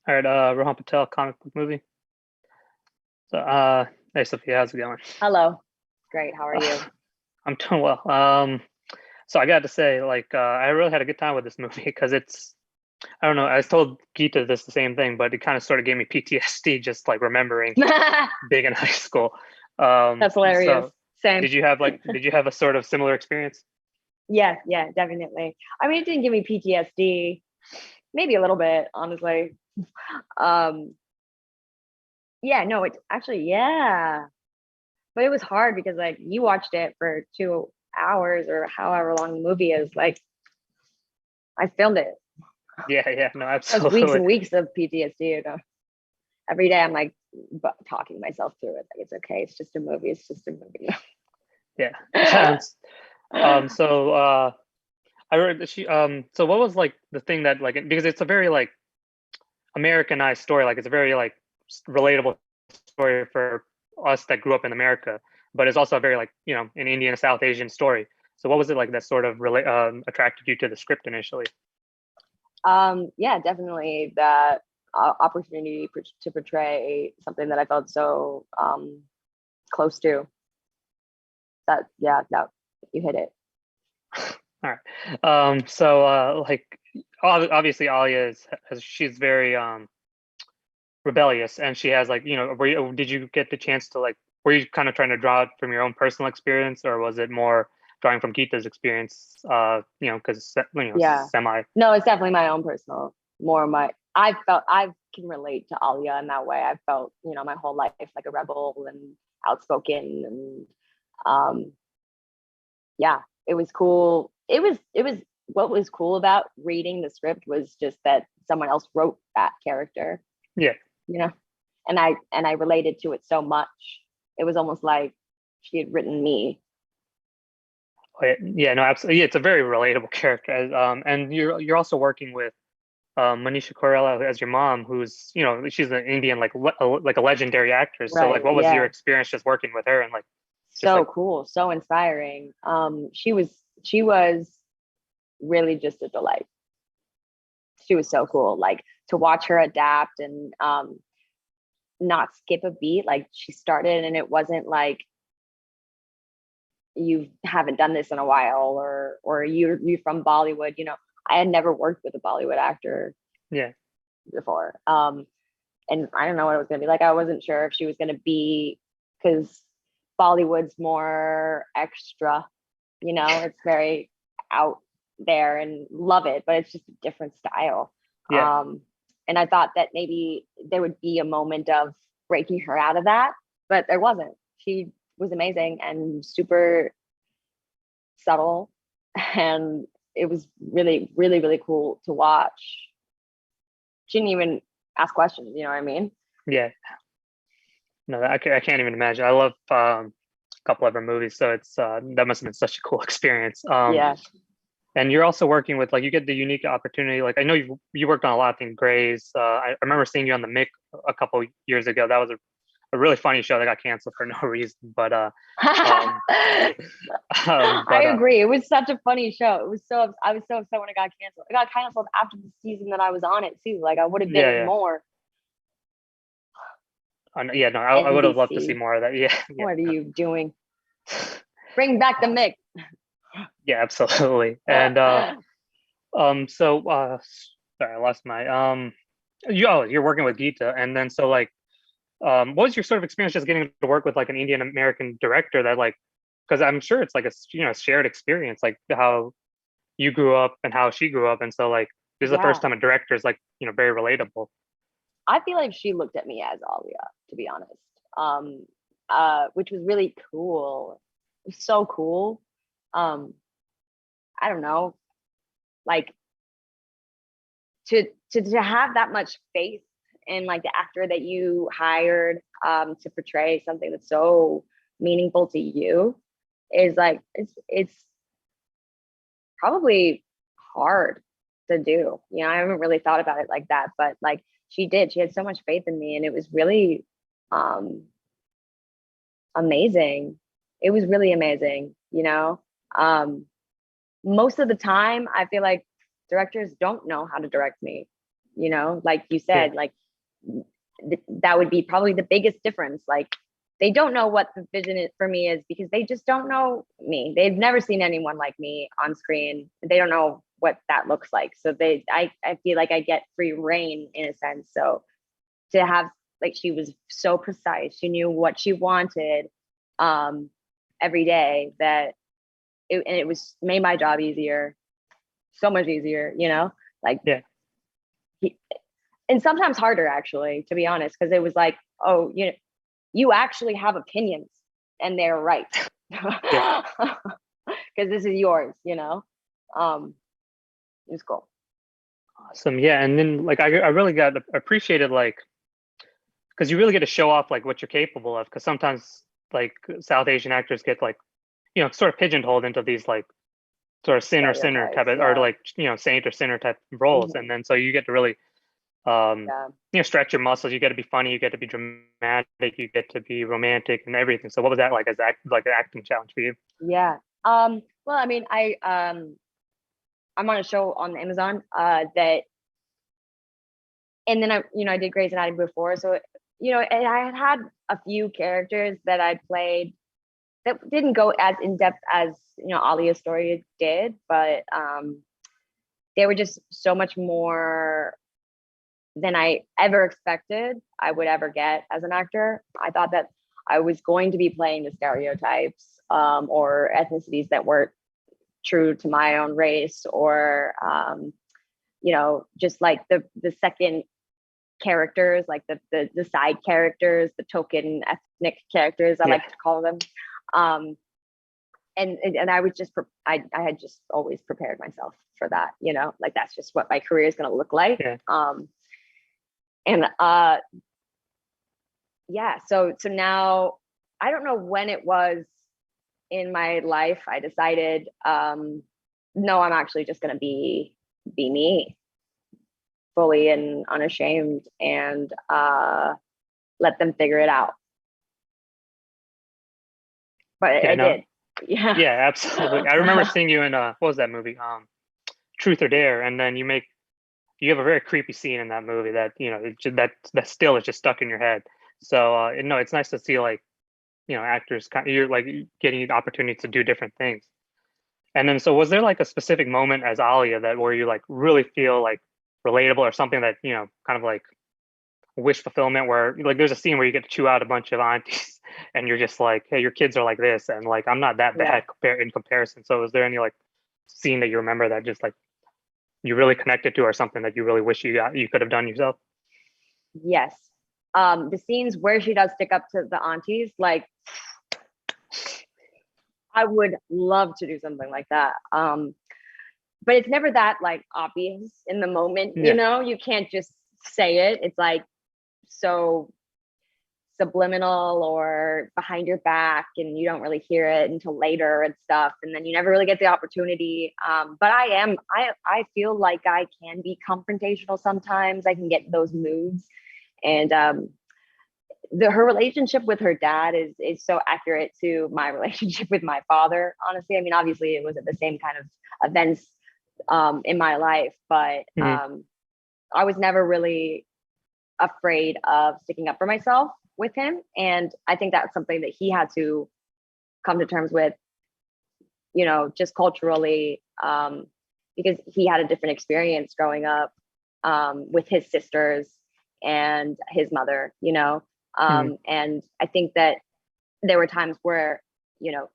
All right, Rohan Patel, comic book movie. So, hey Sophia, how's it going? Hello. Great. How are you? I'm doing well. So I got to say, I really had a good time with this movie because I don't know, I told Geeta this the same thing, but it kind of sort of gave me PTSD just like remembering being in high school. That's hilarious. So Same. did you have a sort of similar experience? Yeah, yeah, definitely. I mean, it didn't give me PTSD. Maybe a little bit, honestly. Um, yeah, no, it actually, yeah. But it was hard because like you watched it for 2 hours or however long the movie is. Like I filmed it. Yeah, yeah, no, That was weeks absolutely. and weeks of PTSD. Every day I'm like talking myself through it. Like it's okay. It's just a movie. It's just a movie. Yeah. So I heard that so what was like the thing that like because it's a very like Americanized story, like it's a very like relatable story for us that grew up in America, but it's also a very like an Indian South Asian story. So what was it like that sort of attracted you to the script initially? Yeah, definitely that opportunity to portray something that I felt so close to. That yeah, that you hit it. All right. So obviously Alia she's very rebellious, and she has like did you get the chance to like were you kind of trying to draw it from your own personal experience, or was it more drawing from Geeta's experience? Because Yeah. semi. No, it's definitely my own personal, more my I can relate to Alia in that way. I felt, my whole life like a rebel and outspoken and yeah, it was cool. It was what was cool about reading the script was just that someone else wrote that character, Yeah. you know, and I related to it so much. It was almost like she had written me. Oh, yeah, yeah, no, absolutely. Yeah, it's a very relatable character. And you're also working with Manisha Koirala as your mom, who's she's an Indian like a legendary actress. So like, Right. what was your Yeah. experience just working with her and like just So like cool, so inspiring. She was really just a delight. She was so cool. Like to watch her adapt and not skip a beat. Like she started and it wasn't like you haven't done this in a while or you're from Bollywood. I had never worked with a Bollywood actor yeah before. And I don't know what it was gonna be like. I wasn't sure if she was gonna be because Bollywood's more extra, it's very out there and love it, but it's just a different style. yeah And I thought that maybe there would be a moment of breaking her out of that, but there wasn't. She was amazing and super subtle, and it was really, really, really cool to watch. She didn't even ask questions, you know what I mean? yeah. No, I can't even imagine. I love a couple of her movies, so it's that must have been such a cool experience. Yeah. And you're also working with like you get the unique opportunity. Like I know you worked on a lot of things. Grays. I remember seeing you on the Mick a couple years ago. That was a really funny show that got canceled for no reason. But um, I agree. It was such a funny show. I was so upset when it got canceled. It got canceled after the season that I was on it too. Like I would have been yeah, in yeah. more. Yeah, no, I would have loved to see NBC. more of that. Yeah, yeah, What are you doing? Bring back the Mick. yeah, absolutely. And so sorry, I lost my you're working with Geeta, and then so like what was your sort of experience just getting to work with like an Indian American director that like because I'm sure it's like a shared experience like how you grew up and how she grew up, and so like this is the first Yeah. time a director is like very relatable. I feel like she looked at me as Alia, to be honest. Um, which was really cool. It was so cool. Um, I don't know, like to have that much faith in like the actor that you hired to portray something that's so meaningful to you is like it's probably hard to do. I haven't really thought about it like that, but like she did. She had so much faith in me, and it was really um amazing. It was really amazing. Most of the time I feel like directors don't know how to direct me. you know, like you said, like that would be probably the biggest difference. Like they don't know what the vision is for me is because they just don't know me. They've never seen anyone like me on screen. They don't know what that looks like. So I feel like I get free reign in a sense. So to have, like, she was so precise. She knew what she wanted every day, that it was made my job easier, so much easier, you know, like, and sometimes harder actually, to be honest, because it was like, oh, you know, you actually have opinions and they're right. Because this is yours, you know. It was cool. Awesome. Yeah. And then like I really got appreciated, like, because you really get to show off like what you're capable of, because sometimes like South Asian actors get like, you know, sort of pigeonholed into these like sort of sinner type of, or like, you know, saint or sinner type roles. And then so you get to really you know, stretch your muscles. You get to be funny, you get to be dramatic, you get to be romantic and everything. So what was that like as like an acting challenge for you? Yeah. Well, I mean, I'm on a show on Amazon that, and then I did Grey's Anatomy before, so you know, and I had a few characters that I played that didn't go as in depth as, you know, Alia's story did, but they were just so much more than I ever expected I would ever get as an actor. I thought that I was going to be playing the stereotypes or ethnicities that weren't true to my own race, or you know, just like the second characters, like the side characters, the token ethnic characters, I like to call them. And I was just I had just always prepared myself for that, you know, like that's just what my career is going to look like. And so now I don't know when it was in my life I decided no, I'm actually just going to be me, fully and unashamed, and let them figure it out. But I did. Yeah, absolutely. I remember seeing you in what was that movie, Truth or Dare, and then you have a very creepy scene in that movie that, you know, that still is just stuck in your head. So no, it's nice to see, like, you know, actors you're like getting the opportunity to do different things. And then so was there like a specific moment as Alia that where you like really feel like relatable, or something that, you know, kind of like wish fulfillment, where like there's a scene where you get to chew out a bunch of aunties and you're just like, hey, your kids are like this, and like I'm not that bad in comparison. So is there any like scene that you remember that just like you really connected to, or something that you really wish you could have done yourself? Yes. The scenes where she does stick up to the aunties, like, I would love to do something like that. But it's never that like obvious in the moment, you know, you can't just say it. It's like so subliminal or behind your back, and you don't really hear it until later and stuff. And then you never really get the opportunity. But I feel like I can be confrontational sometimes. I can get those moods. And her relationship with her dad is so accurate to my relationship with my father, honestly. I mean, obviously it was at the same kind of events in my life, but I was never really afraid of sticking up for myself with him. And I think that's something that he had to come to terms with, you know, just culturally, because he had a different experience growing up with his sisters and his mother, you know. And I think that there were times where, you know,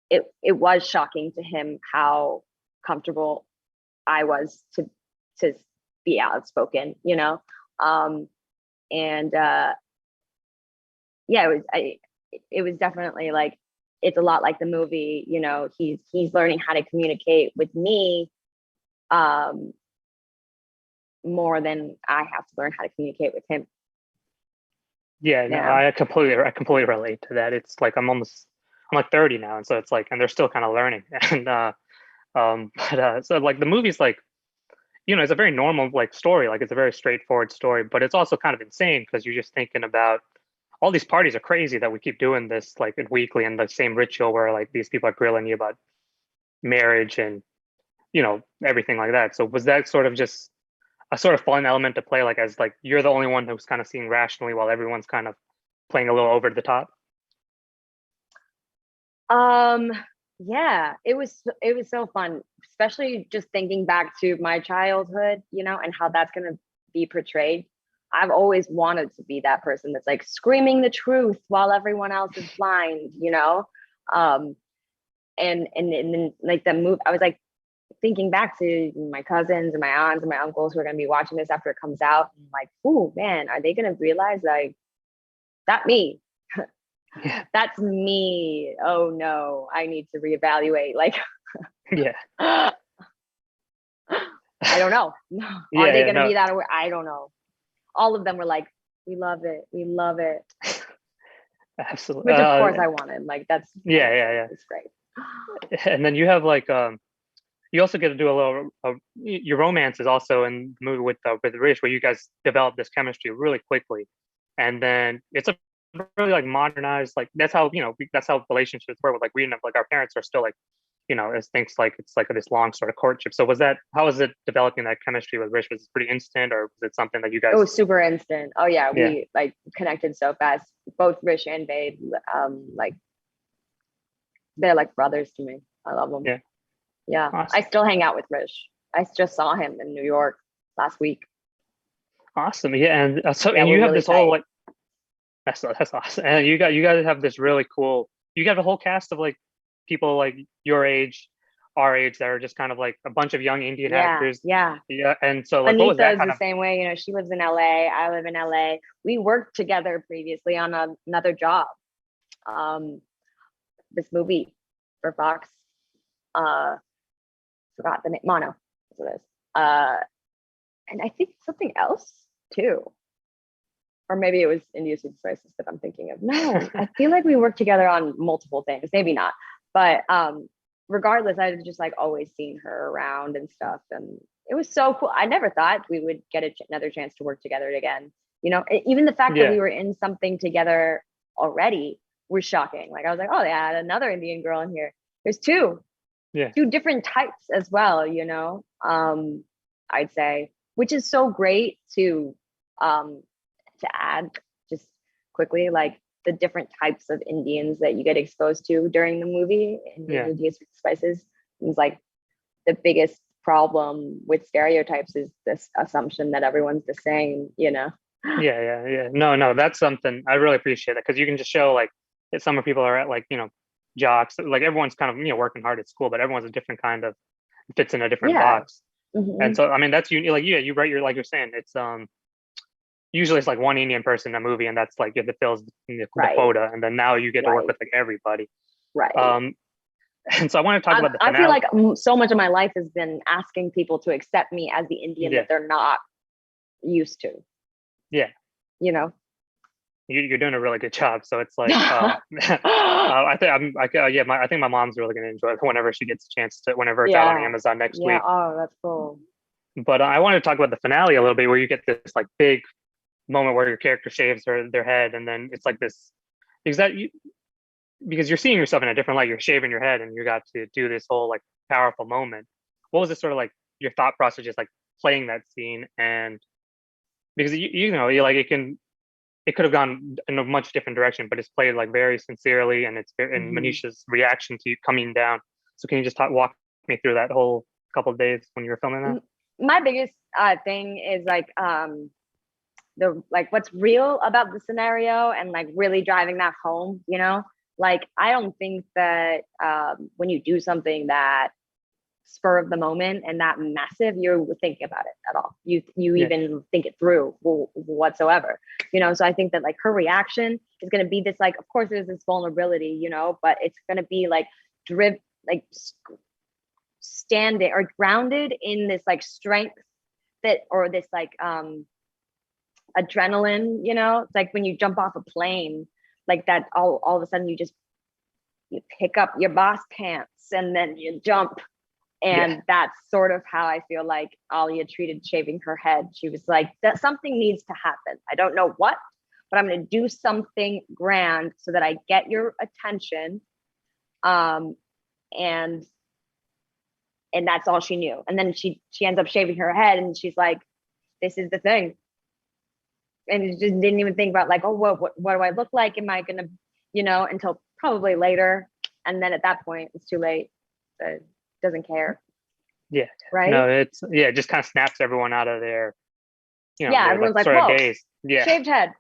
it was shocking to him how comfortable I was to be outspoken, you know. And it was definitely like, it's a lot like the movie, you know, he's learning how to communicate with me more than I have to learn how to communicate with him. Yeah, no, I completely relate to that. It's like I'm like 30 now, and so it's like, and they're still kind of learning. And so like the movie's like, you know, it's a very normal like story, like it's a very straightforward story, but it's also kind of insane because you're just thinking about all these parties are crazy that we keep doing this like weekly, and the same ritual where like these people are grilling you about marriage and, you know, everything like that. So was that sort of just a sort of fun element to play, like as like you're the only one who's kind of seeing rationally while everyone's kind of playing a little over the top? Um, yeah, it was so fun, especially just thinking back to my childhood, you know, and how that's gonna be portrayed. I've always wanted to be that person that's like screaming the truth while everyone else is blind, you know? Um, and then like the move, I was like thinking back to my cousins and my aunts and my uncles who are gonna be watching this after it comes out. And like, oh man, are they gonna realize like that me? Yeah, That's me. Oh no, I need to reevaluate. Like, yeah, I don't know. Are yeah, they yeah. going to No, be that aware? I don't know. All of them were like, we love it. We love it. absolutely. Which of course I wanted. Like, that's Yeah, amazing. yeah, It's great. yeah. And then you have like you also get to do a little your romance is also in the movie with Rich, where you guys develop this chemistry really quickly, and then it's a really like modernized, like that's how that's how relationships work with like reading, like our parents are still like as things like it's like this long sort of courtship. So was that, how was it developing that chemistry with Rich? Was it pretty instant, or was it something that you It guys? was super instant. Oh yeah, Yeah, we like connected so fast. Both Rich and Babe, like they're like brothers to me. I love them. yeah, Yeah, I awesome, still hang out with Rich. I just saw him in New York last week. awesome. Yeah, and so Yeah, and we're you have really this whole tight. like that's awesome, and you guys have this really cool. You got a whole cast of like people like your age, our age, that are just kind of like a bunch of young Indian Yeah, actors. yeah. Yeah, and so like what was Anita that is kind the of? same way. You know, she lives in LA. I live in LA. We worked together previously on another job. Um, this movie for Fox. Uh, forgot the name. Mono. That's what it is. And I think something else too, or maybe it was India Sweet Spices that I'm thinking of. No, I feel like we worked together on multiple things. Maybe not, but regardless, I've just like always seen her around and stuff, and it was so cool. I never thought we would get another chance to work together again. You know, even the fact that Yeah, we were in something together already was shocking. Like I was like, oh, they had another Indian girl in here. There's yeah, two different types as well. You know, I'd say, which is so great um, to add just quickly, like the different types of Indians that you get exposed to during the movie in yeah. India Spices. It's like the biggest problem with stereotypes is this assumption that everyone's the same, you know? Yeah, yeah, yeah. No, no, that's something I really appreciate it, because you can just show like that some people are at like jocks. Like everyone's kind of working hard at school, but everyone's a different kind of fits in a different Yeah. box. And Hmm. so I mean that's you like you right. You're like you're saying it's usually it's like one Indian person in a movie, and that's like it fills the Right. quota, and then now you get to work Right. with like everybody. Right. Um, and so I want to talk about the I feel finale. like so much of my life has been asking people to accept me as the Indian Yeah, that they're not used to, yeah. you know? You're doing a really good job. So it's like, I think yeah, I think my mom's really gonna enjoy it whenever she gets a chance to, whenever it's out on Yeah. Amazon next Yeah. week. Oh, that's cool. But I wanted to talk about the finale a little bit, where you get this like big moment where your character shaves their head, and then it's like this, because because you're seeing yourself in a different light. You're shaving your head, and you got to do this whole like powerful moment. What was this sort of like your thought process, just like playing that scene? And because you like it could have gone in a much different direction, but it's played like very sincerely, and it's and Hmm. Manisha's reaction to you coming down. So can you just walk me through that whole couple of days when you were filming that? My biggest thing is like the like what's real about the scenario and like really driving that home, you know? Like I don't think that when you do something that spur of the moment and that massive, you're thinking about it at all. You Yeah, even think it through whatsoever, you know? So I think that like her reaction is going to be this, like, of course there's this vulnerability, you know, but it's going to be like driven, like standing or grounded in this like strength that, or this like adrenaline, you know? It's like when you jump off a plane, like that all of a sudden you pick up your boss pants and then you jump. yeah, And that's sort of how I feel like Alia treated shaving her head. She was like, that something needs to happen. I don't know what, but I'm going to do something grand so that I get your attention. Um, and and that's all she knew. And then she ends up shaving her head, and she's like, this is the thing. And it just didn't even think about like, oh, what do I look like? Am I gonna, until probably later. And then at that point, it's too late. So it doesn't care. Yeah. Right. No, it just kind of snaps everyone out of their, everyone's like, sort whoa, of days. Yeah. shaved head.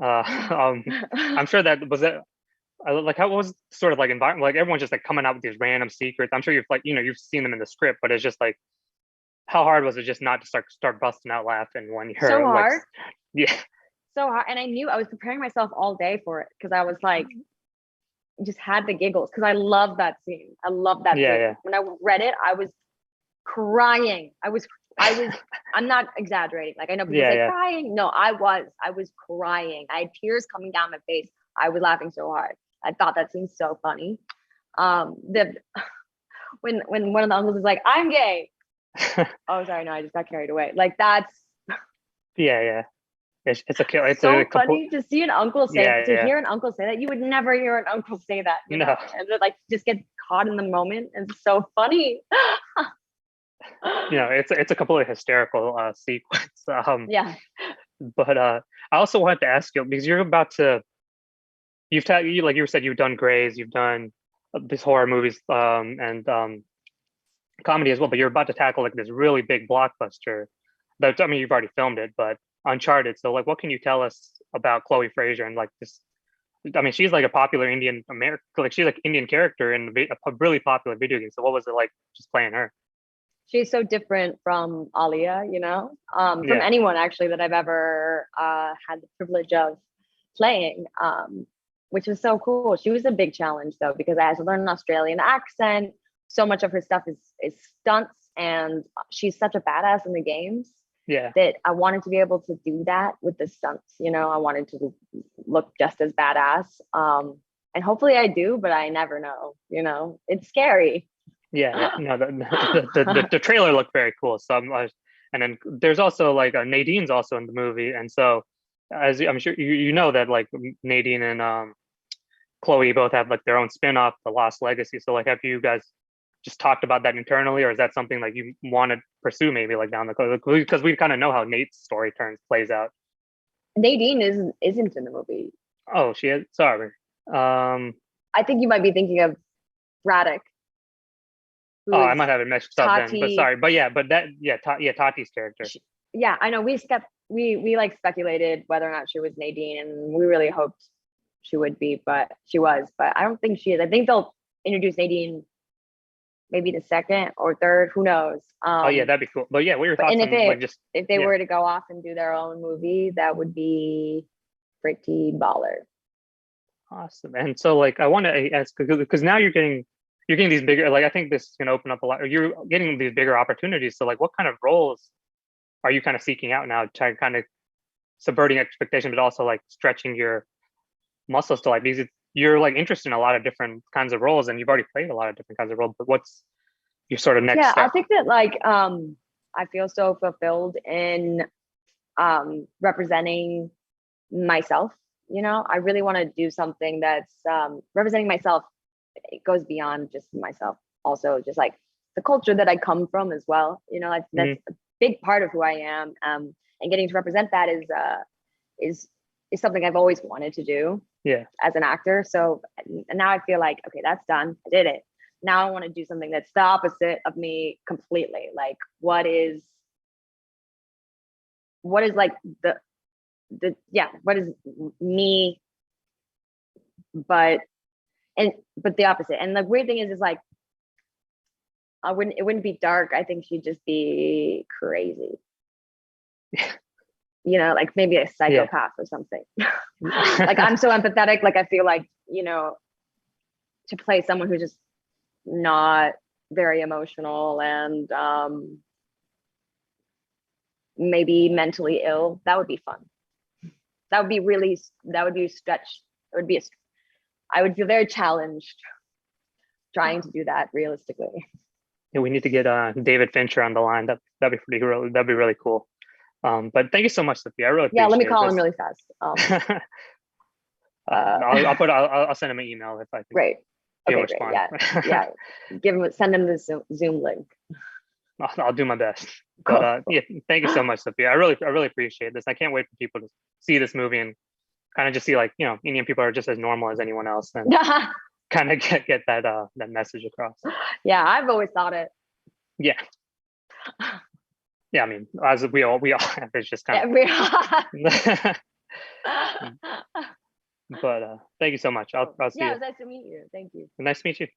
I'm sure that was it. Like, how was sort of like environment? Like, everyone's just like coming out with these random secrets. I'm sure you've like, you've seen them in the script, but it's just like, how hard was it just not to start busting out laughing when you're so like, hard? Yeah. So hard. And I knew I was preparing myself all day for it because I was like, just had the giggles because I love that scene. I love that scene. Yeah. When I read it, I was crying. I'm not exaggerating. Like, I know people say crying. No, I was crying. I had tears coming down my face. I was laughing so hard. I thought that seemed so funny. When one of the uncles is like, I'm gay. Oh, sorry, no, I just got carried away. Like, that's it's a kill. It's so a funny to see an uncle say hear an uncle say that. You would never hear an uncle say that, know? And like just get caught in the moment. It's so funny. It's a completely hysterical sequence. Yeah. But I also wanted to ask you, because you're about to, like you said, you've done Grays, you've done these horror movies, and comedy as well, but you're about to tackle like this really big blockbuster. That, I mean, you've already filmed it, but Uncharted. So like, what can you tell us about Chloe Frazer and like this? I mean, she's like a popular Indian American, like she's like Indian character in a really popular video game. So what was it like just playing her? She's so different from Alia, from anyone actually that I've ever had the privilege of playing, which was so cool. She was a big challenge though, because I had to learn an Australian accent. So much of her stuff is stunts, and she's such a badass in the games. Yeah. That I wanted to be able to do that with the stunts. I wanted to look just as badass. And hopefully I do, but I never know. It's scary. Yeah. No, the trailer looked very cool. So and then there's also like Nadine's also in the movie, and so as I'm sure you know that like Nadine and Chloe both have like their own spin-off, The Lost Legacy. So like, have you guys just talked about that internally, or is that something like you want to pursue maybe like down the road? Because we kind of know how Nate's story plays out. Nadine isn't in the movie. Oh, she is. Sorry. I think you might be thinking of Braddock. I might have it mixed up then. But sorry. But Tati's character. I know. We like speculated whether or not she was Nadine, and we really hoped she would be, but she was. But I don't think she is. I think they'll introduce Nadine maybe the second or third, who knows? That'd be cool. But yeah, what are your thoughts on if they were to go off and do their own movie, that would be pretty baller. Awesome. And so like, I want to ask, because now you're getting these bigger, like I think this can open up a lot. You're getting these bigger opportunities. So like, what kind of roles are you kind of seeking out now to kind of subverting expectation, but also like stretching your muscles to like these? You're like interested in a lot of different kinds of roles, and you've already played a lot of different kinds of roles, but what's your sort of next step? I think that like I feel so fulfilled in representing myself. I really want to do something that's representing myself. It goes beyond just myself, also just like the culture that I come from as well. That's a big part of who I am, and getting to represent that is something I've always wanted to do. Yeah. As an actor. So now I feel like, okay, that's done. I did it. Now I want to do something that's the opposite of me completely. Like, what is like what is me, but the opposite. And the weird thing is like, it wouldn't be dark. I think she'd just be crazy. Like maybe a psychopath or something. Like, I'm so empathetic. Like, I feel like, to play someone who's just not very emotional and maybe mentally ill, that would be fun. That would be a stretch. I would feel very challenged trying to do that realistically. Yeah, we need to get David Fincher on the line. That'd be really cool. But thank you so much, Sophia. I really appreciate it. Let me call him really fast. I'll send him an email if I can. Great. Okay, great. Yeah. Send him the Zoom link. I'll do my best. But yeah, thank you so much, Sophia. I really appreciate this. I can't wait for people to see this movie and kind of just see like, Indian people are just as normal as anyone else, and kind of get that message across. Yeah, I've always thought it. Yeah. Yeah, I mean, as we all have, it's just kind of. But thank you so much. I'll see Yeah, you. it was nice to meet you. Thank you. Nice to meet you.